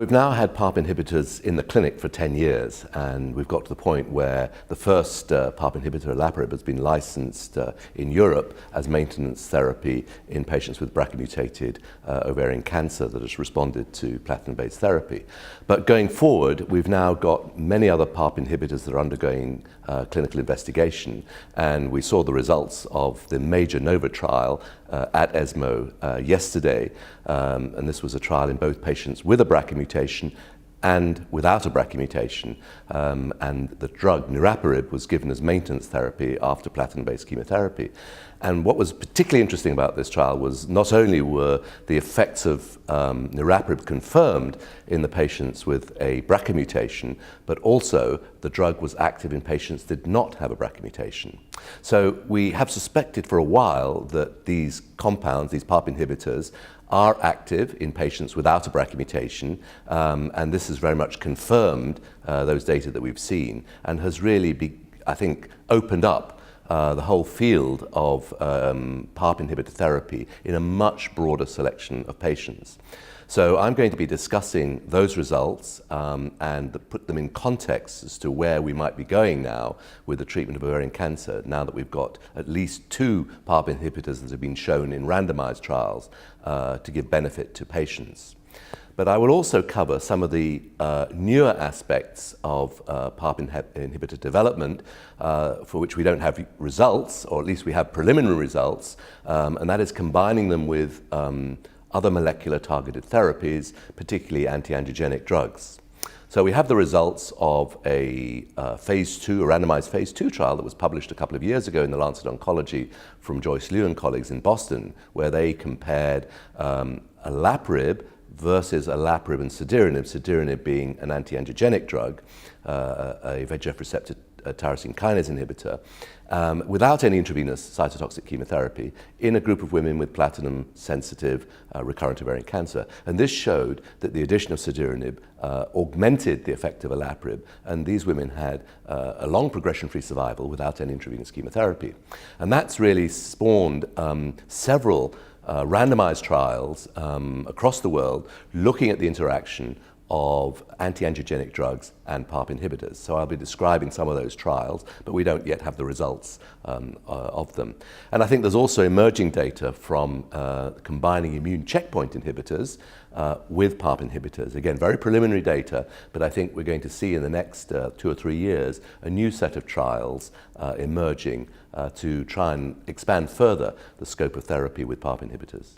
We've now had PARP inhibitors in the clinic for 10 years, and we've got to the point where the first PARP inhibitor, olaparib, has been licensed in Europe as maintenance therapy in patients with BRCA-mutated ovarian cancer that has responded to platinum-based therapy. But going forward, we've now got many other PARP inhibitors that are undergoing clinical investigation, and we saw the results of the major NOVA trial at ESMO yesterday, and this was a trial in both patients with a BRCA mutation and without a BRCA mutation, and the drug niraparib was given as maintenance therapy after platinum-based chemotherapy. And what was particularly interesting about this trial was not only were the effects of niraparib confirmed in the patients with a BRCA mutation, but also the drug was active in patients that did not have a BRCA mutation. So we have suspected for a while that these compounds, these PARP inhibitors, are active in patients without a BRCA mutation, and this has very much confirmed those data that we've seen, and has really, I think, opened up the whole field of PARP inhibitor therapy in a much broader selection of patients. So I'm going to be discussing those results and put them in context as to where we might be going now with the treatment of ovarian cancer, now that we've got at least 2 PARP inhibitors that have been shown in randomized trials to give benefit to patients. But I will also cover some of the newer aspects of PARP inhibitor development for which we don't have results, or at least we have preliminary results, and that is combining them with other molecular targeted therapies, particularly antiangiogenic drugs. So we have the results of a randomized phase 2 trial that was published a couple of years ago in the Lancet Oncology from Joyce Liu and colleagues in Boston, where they compared olaparib versus olaparib and cediranib being an antiangiogenic drug, a VEGF receptor tyrosine kinase inhibitor, without any intravenous cytotoxic chemotherapy in a group of women with platinum-sensitive recurrent ovarian cancer. And this showed that the addition of cediranib augmented the effect of olaparib, and these women had a long progression-free survival without any intravenous chemotherapy. And that's really spawned several randomized trials across the world looking at the interaction of antiangiogenic drugs and PARP inhibitors. So I'll be describing some of those trials, but we don't yet have the results of them. And I think there's also emerging data from combining immune checkpoint inhibitors with PARP inhibitors. Again, very preliminary data, but I think we're going to see in the next 2 or 3 years a new set of trials emerging to try and expand further the scope of therapy with PARP inhibitors.